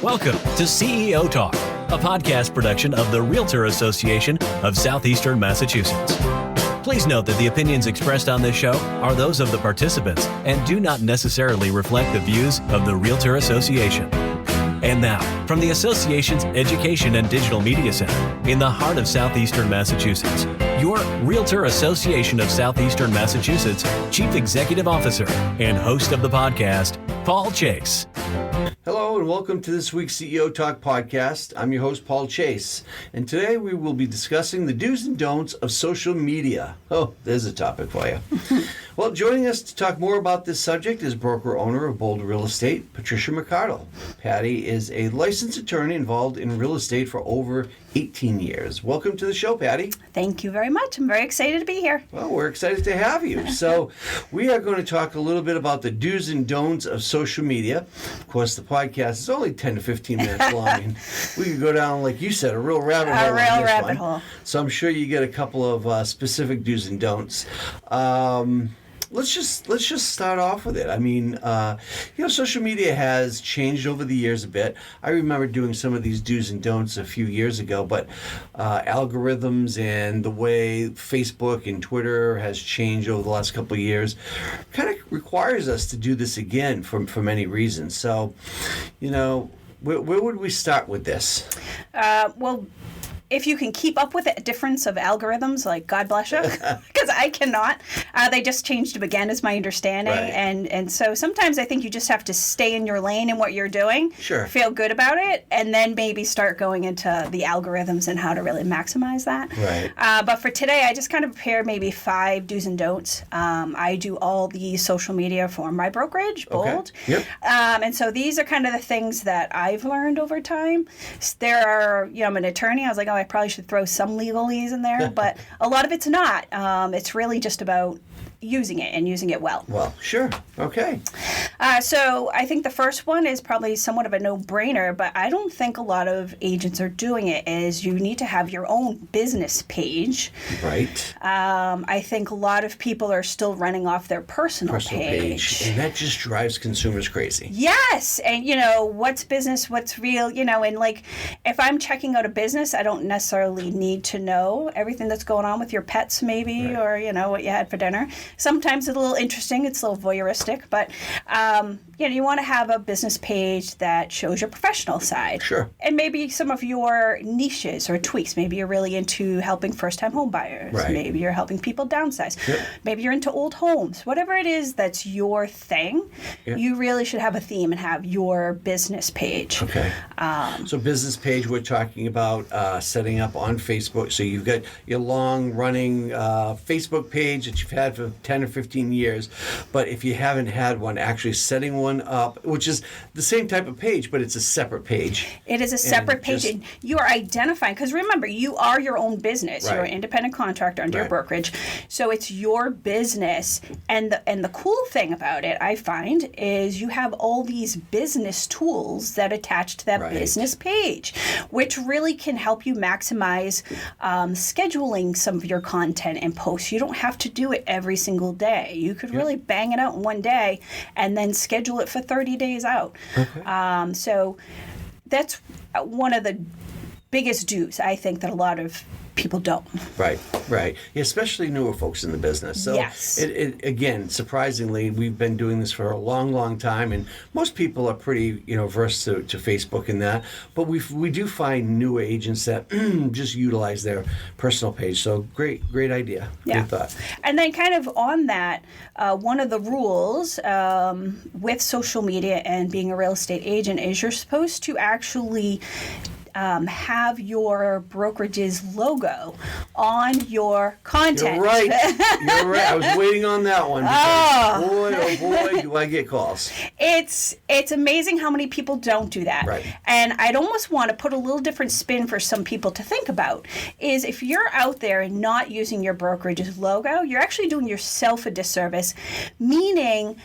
Welcome to CEO Talk, a podcast production of the Realtor Association of Southeastern Massachusetts. Please note that the opinions expressed on this show are those of the participants and do not necessarily reflect the views of the Realtor Association. And now, from the Association's Education and Digital Media Center in the heart of Southeastern Massachusetts, your Realtor Association of Southeastern Massachusetts Chief Executive Officer and host of the podcast, Paul Chase. Hello and welcome to this week's CEO Talk podcast. I'm your host, Paul Chase, and today we will be discussing the do's and don'ts of social media. Oh, there's a topic for you. Well, joining us to talk more about this subject is broker-owner of Boulder Real Estate, Patricia McArdle. Patty is a licensed attorney involved in real estate for over 18 years. Welcome to the show, Patty. Thank you very much. I'm very excited to be here. Well, we're excited to have you. So we are going to talk a little bit about the do's and don'ts of social media. Of course, the podcast is only 10 to 15 minutes long, and we could go down, like you said, a real rabbit hole. A real rabbit hole. So I'm sure you get a couple of specific do's and don'ts. Let's just start off with it. I mean, social media has changed over the years a bit. I remember doing some of these do's and don'ts a few years ago, but algorithms and the way Facebook and Twitter has changed over the last couple of years kind of requires us to do this again for many reasons. So, where would we start with this? If you can keep up with the difference of algorithms, like God bless you, because I cannot. They just changed them again, is my understanding. Right. And so sometimes I think you just have to stay in your lane in what you're doing, Sure. Feel good about it, and then maybe start going into the algorithms and how to really maximize that. Right. But for today, I just kind of prepared maybe 5 do's and don'ts. I do all the social media for my brokerage, Bold. Okay. Yep. And so these are kind of the things that I've learned over time. There are, I'm an attorney. I was like, I probably should throw some legalese in there, but a lot of it's not. It's really just about using it and using it well. Well, sure. Okay. So I think the first one is probably somewhat of a no-brainer, but I don't think a lot of agents are doing it, is you need to have your own business page. Right. I think a lot of people are still running off their personal page. And that just drives consumers crazy. Yes. And, what's business, what's real, and like if I'm checking out a business, I don't necessarily need to know everything that's going on with your pets maybe, right. Or, what you had for dinner. Sometimes it's a little interesting, it's a little voyeuristic, but, you want to have a business page that shows your professional side. Sure. And maybe some of your niches or tweaks. Maybe you're really into helping first-time home buyers. Right. Maybe you're helping people downsize. Yep. Maybe you're into old homes. Whatever it is that's your thing, Yep. you really should have a theme and have your business page. Okay. So business page, we're talking about setting up on Facebook. So you've got your long-running Facebook page that you've had for 10 or 15 years. But if you haven't had one, actually setting one up, which is the same type of page, but it's a separate page. It is a separate page. And you are identifying, because remember, you are your own business. Right. You're an independent contractor under your Right. brokerage. So it's your business. And the cool thing about it, I find, is you have all these business tools that attach to that Right. business page, which really can help you maximize scheduling some of your content and posts. You don't have to do it every single day. You could really bang it out in one day and then schedule it for 30 days out. Okay. So that's one of the biggest do's, I think, that a lot of people don't. Right. Especially newer folks in the business. So Yes. it again, surprisingly, we've been doing this for a long, long time, and most people are pretty, versed to Facebook and that. But we do find new agents that just utilize their personal page. So great idea. Yeah. Good thought. And then kind of on that, one of the rules with social media and being a real estate agent is you're supposed to actually have your brokerage's logo on your content. You're right. I was waiting on that one. Because boy, do I get calls. It's amazing how many people don't do that. Right. And I'd almost want to put a little different spin for some people to think about, is if you're out there and not using your brokerage's logo, you're actually doing yourself a disservice, meaning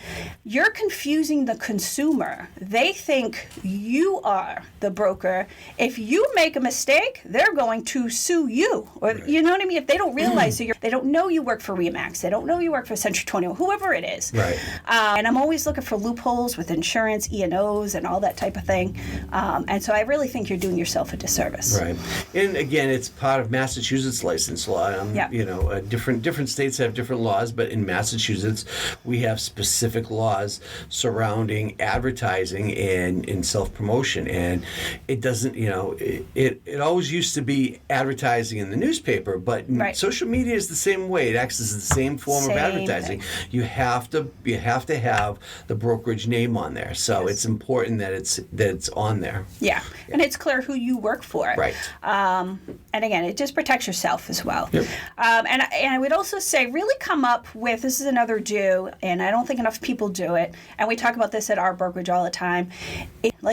you're confusing the consumer. They think you are the broker if if you make a mistake, they're going to sue you. Or you know what I mean? If they don't realize that they don't know you work for Remax, they don't know you work for Century 21, whoever it is. Right. And I'm always looking for loopholes with insurance, E&Os, and all that type of thing. And so I really think you're doing yourself a disservice. Right. And again, it's part of Massachusetts license law. You know, different states have different laws, but in Massachusetts, we have specific laws surrounding advertising and self-promotion. And it doesn't, you know, it always used to be advertising in the newspaper, but social media is the same way. It acts as the same form of advertising. You have to have the brokerage name on there. So it's important that it's on there. Yeah. And it's clear who you work for. Right. And again, it just protects yourself as well. Yep. And I would also say really come up with, this is another do, and I don't think enough people do it, and we talk about this at our brokerage all the time,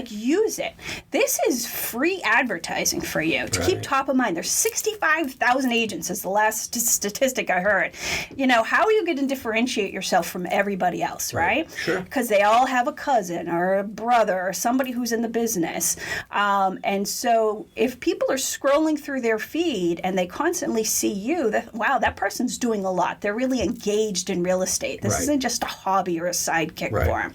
use it. This is free advertising for you to keep top of mind. There's 65,000 agents is the last statistic I heard. You know, how are you going to differentiate yourself from everybody else, right? Sure. Because they all have a cousin or a brother or somebody who's in the business. And so if people are scrolling through their feed and they constantly see you, that person's doing a lot. They're really engaged in real estate. This isn't just a hobby or a sidekick for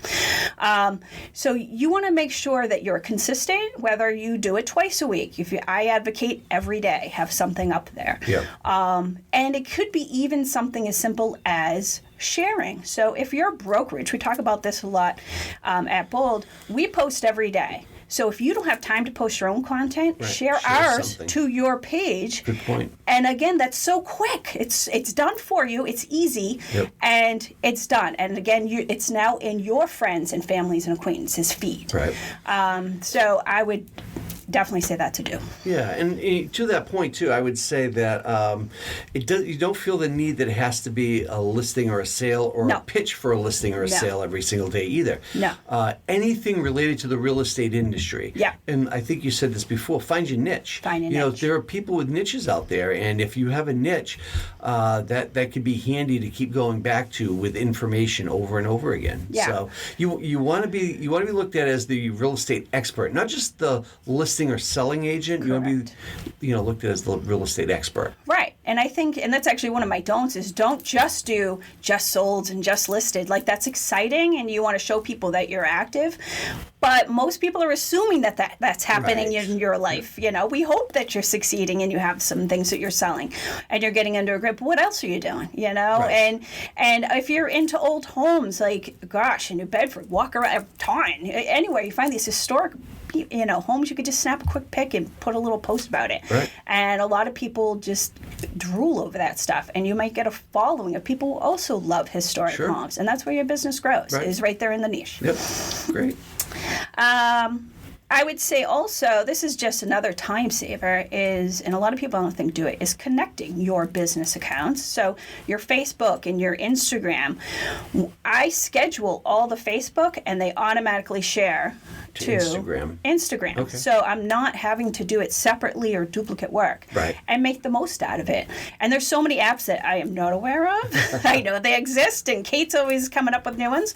them. So you want to make sure that you're consistent, whether you do it twice a week. I advocate every day, have something up there. Yep. And it could be even something as simple as sharing. So if you're a brokerage, we talk about this a lot at Bold, we post every day. So if you don't have time to post your own content, share ours to your page. Good point. And again, that's so quick. It's done for you. It's easy, and it's done. And again, it's now in your friends and families and acquaintances' feed. Right. So I would definitely say that to do. Yeah, and to that point too, I would say that you don't feel the need that it has to be a listing or a sale or a pitch for a listing or a sale every single day either. No. Anything related to the real estate industry. Yeah. And I think you said this before. Find your niche. Find a niche. Know, niche. there are people with niches out there, and if you have a niche, that could be handy to keep going back to with information over and over again. Yeah. So you want to be looked at as the real estate expert, not just the listing or selling agent. Correct. You want to be looked at as the real estate expert. Right. And I think, and that's actually one of my don'ts, is don't just do just sold and just listed. Like, that's exciting and you want to show people that you're active, but most people are assuming that's happening in your life. You know, we hope that you're succeeding and you have some things that you're selling and you're getting under a grip. But what else are you doing? You know, and if you're into old homes, like, gosh, in New Bedford, walk around, Taunton, anywhere you find these historic homes, you could just snap a quick pic and put a little post about it. Right. And a lot of people just drool over that stuff. And you might get a following of people who also love historic homes. And that's where your business grows, is right there in the niche. Yep. Great. I would say also, this is just another time saver, and a lot of people I don't think do it, is connecting your business accounts. So your Facebook and your Instagram, I schedule all the Facebook and they automatically share to Instagram. Okay. So I'm not having to do it separately or duplicate work. Right. And make the most out of it. And there's so many apps that I am not aware of. I know they exist, and Kate's always coming up with new ones.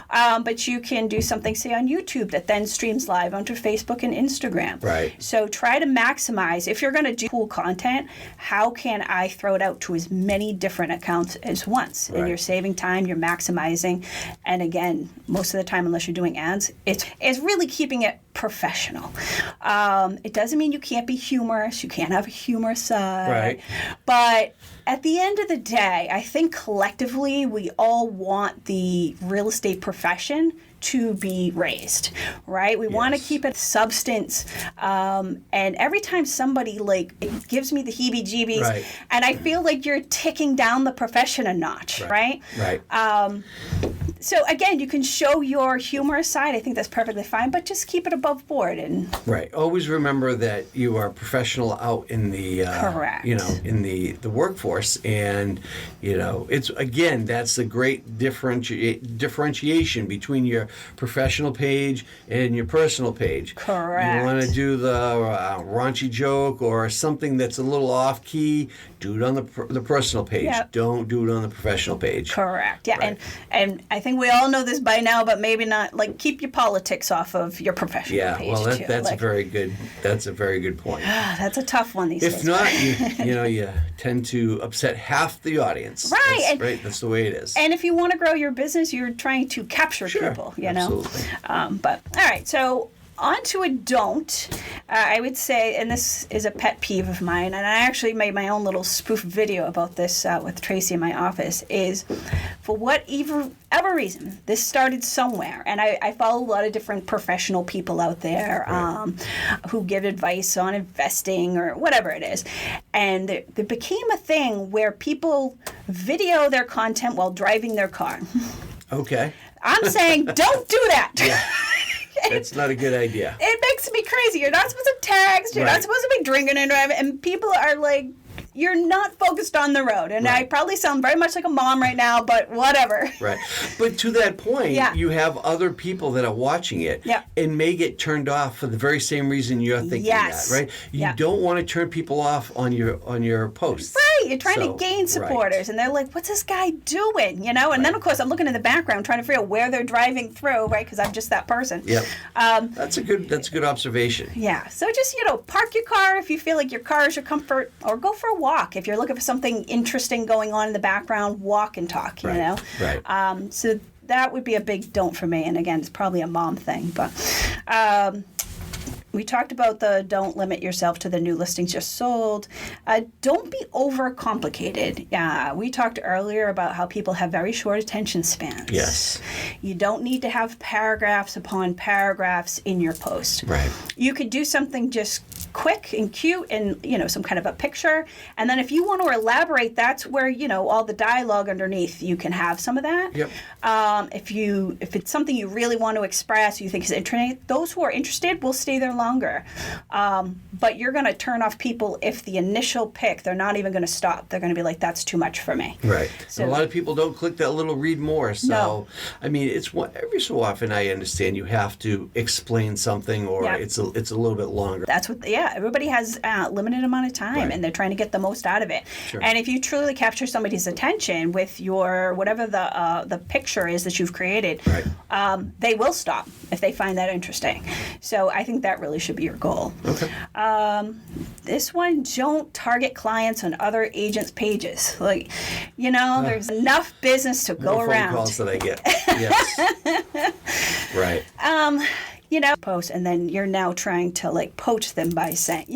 But you can do something, say, on YouTube that then streams live onto Facebook and Instagram. Right. So try to maximize, if you're going to do cool content, how can I throw it out to as many different accounts as once? Right. And you're saving time, you're maximizing. And again, most of the time, unless you're doing ads, it's really keeping it professional. It doesn't mean you can't be humorous. You can't have a humorous side. Right. But at the end of the day, I think collectively we all want the real estate profession to be raised, right? We want to keep it substance. And every time somebody it gives me the heebie-jeebies, and I feel like you're ticking down the profession a notch, right? Right. So again, you can show your humorous side. I think that's perfectly fine, but just keep it above board. And always remember that you are a professional out in the correct. In the workforce, and it's, again, that's the great differentiation between your professional page and your personal page. Correct. You want to do the raunchy joke or something that's a little off key, do it on the personal page. Yep. Don't do it on the professional page. Correct. Yeah, Right. and I think think we all know this by now, but maybe not. Like, keep your politics off of your professional page, well, too. that's like, a very good. That's a very good point. That's a tough one these days. If not, you tend to upset half the audience. Right. That's the way it is. And if you want to grow your business, you're trying to capture people, you know? Absolutely. But, all right, so on to a don't. I would say, and this is a pet peeve of mine, and I actually made my own little spoof video about this with Tracy in my office, is for whatever reason, this started somewhere. And I follow a lot of different professional people out there who give advice on investing or whatever it is. And there became a thing where people video their content while driving their car. Okay. I'm saying don't do that. Yeah. It's not a good idea. It makes me crazy. You're not supposed to text. You're not supposed to be drinking and driving. And people are like, you're not focused on the road. And I probably sound very much like a mom right now, but whatever. Right. But to that point, you have other people that are watching it and may get turned off for the very same reason you're thinking that, right? You don't want to turn people off on your posts. Right. You're trying to gain supporters. And they're like, what's this guy doing? You know? And then, of course, I'm looking in the background trying to figure out where they're driving through, right? Because I'm just that person. Yep. That's a good observation. Yeah. So just, park your car if you feel like your car is your comfort, or go for a walk. If you're looking for something interesting going on in the background, walk and talk, you know? Right. So that would be a big don't for me. And again, it's probably a mom thing, but we talked about the don't limit yourself to the new listings just sold. Don't be overcomplicated. We talked earlier about how people have very short attention spans. Yes. You don't need to have paragraphs upon paragraphs in your post. Right. You could do something just quick and cute and, some kind of a picture. And then if you want to elaborate, that's where, all the dialogue underneath, you can have some of that. Yep. If it's something you really want to express, you think is interesting, those who are interested will stay there longer. But you're going to turn off people if the initial pick, they're not even going to stop. They're going to be like, that's too much for me. Right. So a lot of people don't click that little read more. So, no. I mean, it's every so often I understand you have to explain something or it's a little bit longer. That's what, everybody has a limited amount of time and they're trying to get the most out of it. Sure. And if you truly capture somebody's attention with your, whatever the picture is that you've created, they will stop if they find that interesting. So I think that really should be your goal. Okay. This one, don't target clients on other agents' pages. Like, there's enough business to go around. Phone calls that I get. Yes. Right. Post, and then you're now trying to poach them by saying,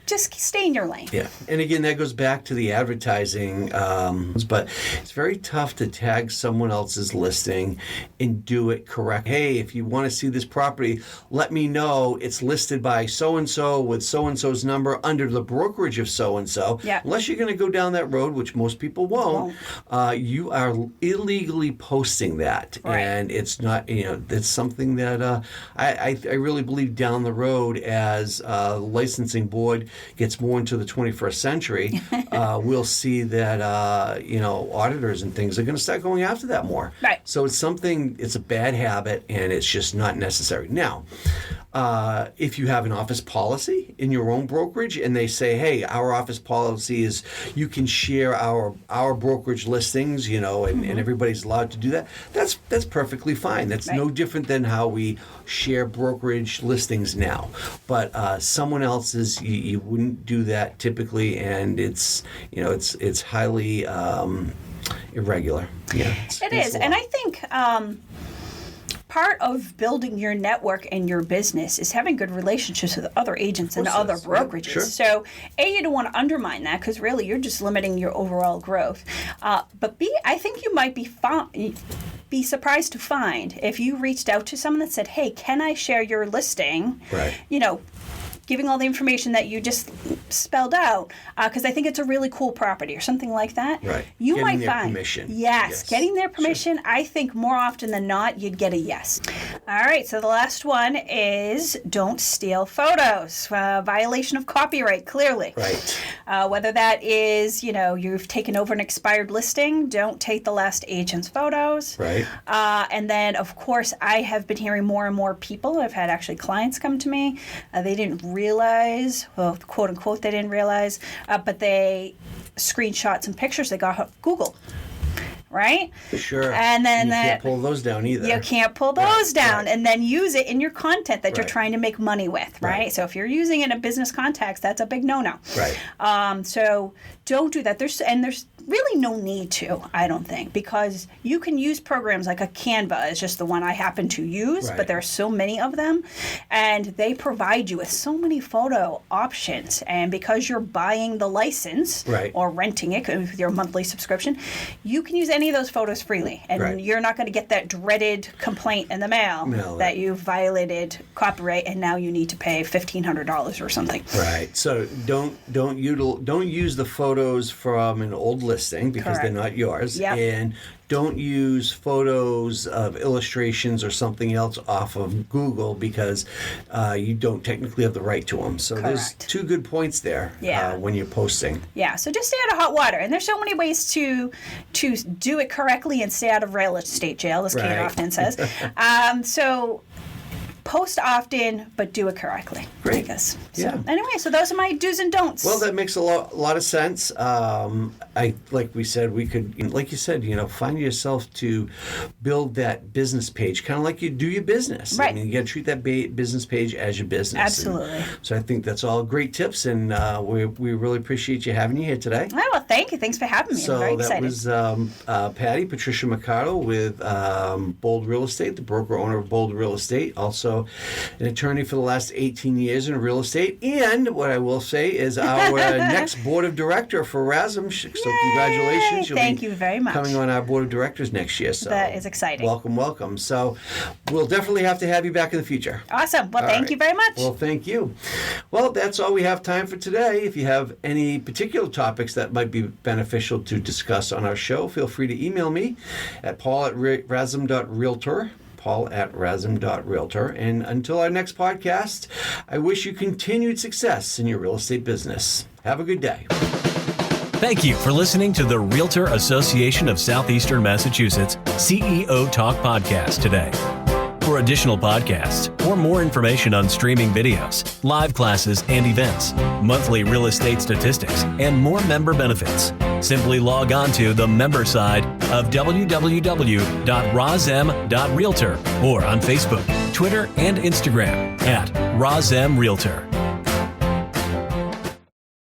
just stay in your lane. Yeah. And again, that goes back to the advertising, but it's very tough to tag someone else's listing and do it correct. Hey, if you want to see this property, let me know. It's listed by so-and-so with so-and-so's number under the brokerage of so-and-so. Yeah. Unless you're going to go down that road, which most people won't. You are illegally posting that. Right. And it's not, it's something that I really believe down the road as the licensing board gets more into the 21st century, we'll see that, auditors and things are going to start going after that more. Right. So it's a bad habit and it's just not necessary. Now, if you have an office policy in your own brokerage and they say, hey, our office policy is you can share our brokerage listings, and everybody's allowed to do that, that's perfectly fine. That's no different than how we share brokerage listings now. But someone else's, you wouldn't do that typically, and it's highly irregular. Yeah, it is. And I think part of building your network and your business is having good relationships with other agents and other brokerages. Sure. So, you don't want to undermine that because really you're just limiting your overall growth. But B, I think you might be surprised to find if you reached out to someone that said, hey, can I share your listing? Right. Giving all the information that you just spelled out, because I think it's a really cool property or something like that. Right. You Getting might their find permission. Yes, getting their permission. Sure. I think more often than not, you'd get a yes. All right. So the last one is don't steal photos. Violation of copyright, clearly. Right. Whether that is, you've taken over an expired listing, don't take the last agent's photos. Right. And then, of course, I have been hearing more and more people. I've had actually clients come to me. They didn't realize, well, quote unquote, they didn't realize, but they screenshot some pictures they got off Google. right? Sure. And then you can't pull those down either. You can't pull those down right. and then use it in your content that you're Right. trying to make money with, right? So if you're using it in a business context, that's a big no-no. Right. So don't do that. There's really no need to, I don't think, because you can use programs like a Canva is just the one I happen to use, Right. but there are so many of them, and they provide you with so many photo options. And because you're buying the license Right. or renting it with your monthly subscription, you can use any of those photos freely, and Right. you're not going to get that dreaded complaint in the mail that you violated copyright and now you need to pay $1,500 or something. Right. So don't use the photos from an old listing because Correct. they're not yours. Yep. And don't use photos of illustrations or something else off of Google because you don't technically have the right to them. So there's Correct. two good points there when you're posting. Yeah, so just stay out of hot water. And there's so many ways to do it correctly and stay out of real estate jail, as Kate Right. often says. So post often, but do it correctly. Great. I guess. So Yeah. anyway, so those are my do's and don'ts. Well, that makes a lot of sense. Like we said, we could, like you said, find yourself to build that business page, kind of like you do your business. Right. I mean, you got to treat that business page as your business. Absolutely. And so I think that's all great tips, and we really appreciate you having you here today. Oh, well, thank you. Thanks for having me. I'm very excited. That was Patricia Mercado with Bold Real Estate, the broker owner of Bold Real Estate, also an attorney for the last 18 years in real estate. And what I will say is our next board of director for RASM. So congratulations. You'll Thank be you very much. coming on our board of directors next year. So That is exciting. Welcome. So we'll definitely have to have you back in the future. Awesome. Well, thank you very much. Well, thank you. Well, that's all we have time for today. If you have any particular topics that might be beneficial to discuss on our show, feel free to email me at paul@rasm.realtor. paul@rasm.realtor. And until our next podcast, I wish you continued success in your real estate business. Have a good day. Thank you for listening to the Realtor Association of Southeastern Massachusetts CEO Talk podcast today. For additional podcasts or more information on streaming videos, live classes and events, monthly real estate statistics, and more member benefits, simply log on to the member side of www.rasm.realtor or on Facebook, Twitter, and Instagram at RasM Realtor.